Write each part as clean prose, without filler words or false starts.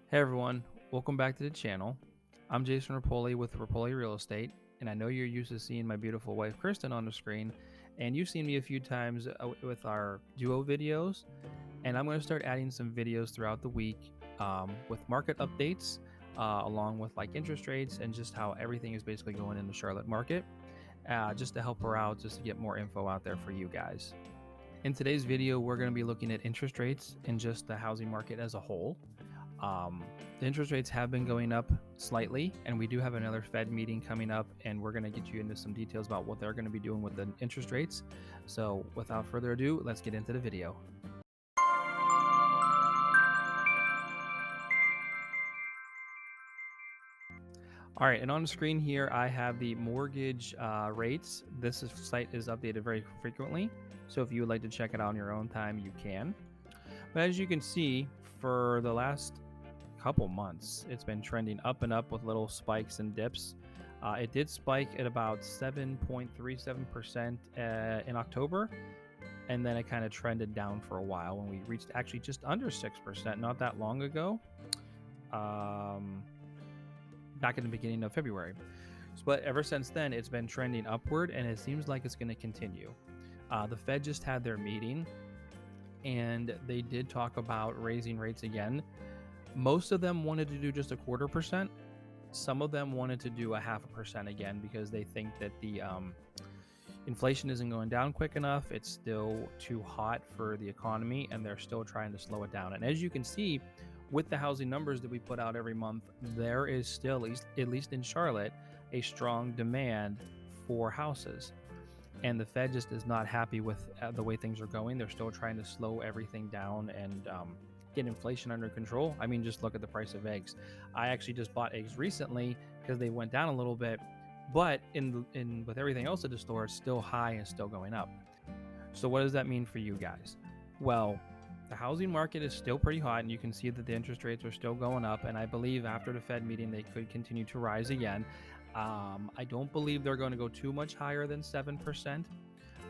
Hey everyone, welcome back to the channel. I'm Jason Ripoli with Ripoli Real Estate, and I know you're used to seeing my beautiful wife Kristen on the screen, and you've seen me a few times with our duo videos, and I'm going to start adding some videos throughout the week with market updates, along with like interest rates and just how everything is basically going in the Charlotte market, just to help her out, just to get more info out there for you guys. In today's video, we're going to be looking at interest rates and just the housing market as a whole. The interest rates have been going up slightly, and we do have another Fed meeting coming up, and we're going to get you into some details about what they're going to be doing with the interest rates. So without further ado, let's get into the video. All right, and on the screen here, I have the mortgage rates. This site is updated very frequently, so if you would like to check it out on your own time, you can. But as you can see, for the last couple months, it's been trending up and up with little spikes and dips. It did spike at about 7.37% in October, and then it kind of trended down for a while when we reached actually just under 6% not that long ago, back in the beginning of February. But ever since then, it's been trending upward, and it seems like it's going to continue. The Fed just had their meeting, and they did talk about raising rates again. Most of them wanted to do just 0.25%. Some of them wanted to do 0.5% again because they think that the inflation isn't going down quick enough. It's still too hot for the economy, and they're still trying to slow it down. And as you can see, with the housing numbers that we put out every month, there is still, at least in Charlotte, a strong demand for houses. And the Fed just is not happy with the way things are going. They're still trying to slow everything down and get inflation under control. I mean, just look at the price of eggs. I actually just bought eggs recently because they went down a little bit, but with everything else at the store, it's still high and still going up. So what does that mean for you guys? Well, the housing market is still pretty hot, and you can see that the interest rates are still going up, and I believe after the Fed meeting they could continue to rise again. I don't believe they're going to go too much higher than 7%.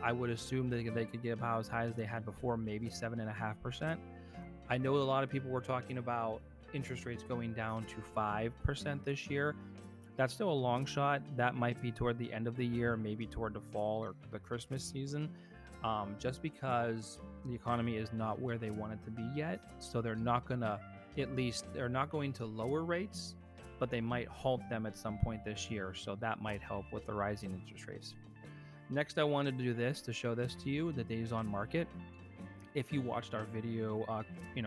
I would assume that they could get about as high as they had before, maybe 7.5%. I know a lot of people were talking about interest rates going down to 5% this year. That's still a long shot. That might be toward the end of the year, maybe toward the fall or the Christmas season, just because the economy is not where they want it to be yet. So they're not going to, they're not going to lower rates, but they might halt them at some point this year. So that might help with the rising interest rates. Next, I wanted to do this to show this to you, the days on market. If you watched our video,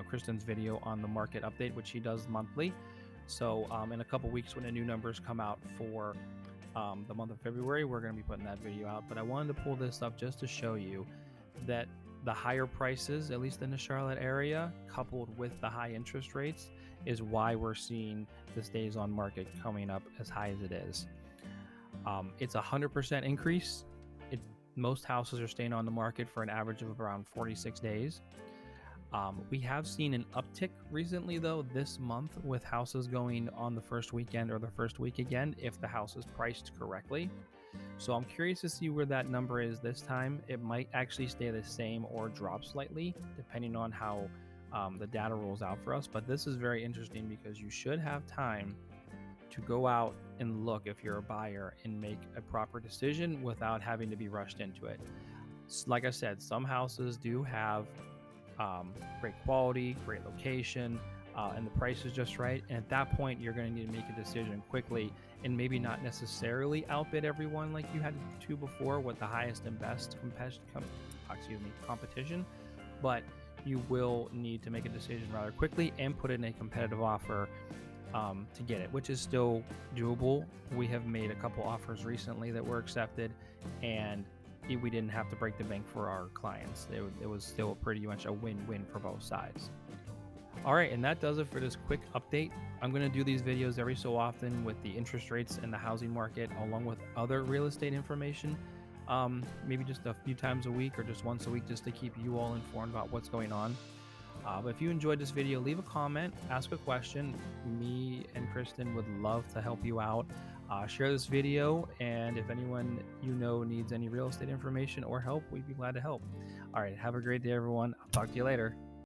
Kristen's video on the market update, which she does monthly. So in a couple weeks, when the new numbers come out for the month of February, we're going to be putting that video out. But I wanted to pull this up just to show you that the higher prices, at least in the Charlotte area, coupled with the high interest rates, is why we're seeing this days on market coming up as high as it is. It's a 100% increase. Most houses are staying on the market for an average of around 46 days. We have seen an uptick recently, though, this month with houses going on the first weekend or the first week again, if the house is priced correctly. So I'm curious to see where that number is this time. It might actually stay the same or drop slightly, depending on how the data rolls out for us. But this is very interesting because you should have time to go out and look, if you're a buyer, and make a proper decision without having to be rushed into it. Like I said, some houses do have great quality, great location, and the price is just right. And at that point, you're going to need to make a decision quickly and maybe not necessarily outbid everyone like you had to before with the highest and best competition, but you will need to make a decision rather quickly and put in a competitive offer to get it, which is still doable. We have made a couple offers recently that were accepted, and we didn't have to break the bank for our clients. It was still pretty much a win-win for both sides. All right, and that does it for this quick update. I'm going to do these videos every so often with the interest rates and the housing market, along with other real estate information, maybe just a few times a week or just once a week, just to keep you all informed about what's going on. But if you enjoyed this video, leave a comment, ask a question. Me and Kristen would love to help you out. Share this video, and if anyone you know needs any real estate information or help, we'd be glad to help. All right, have a great day, everyone. I'll talk to you later.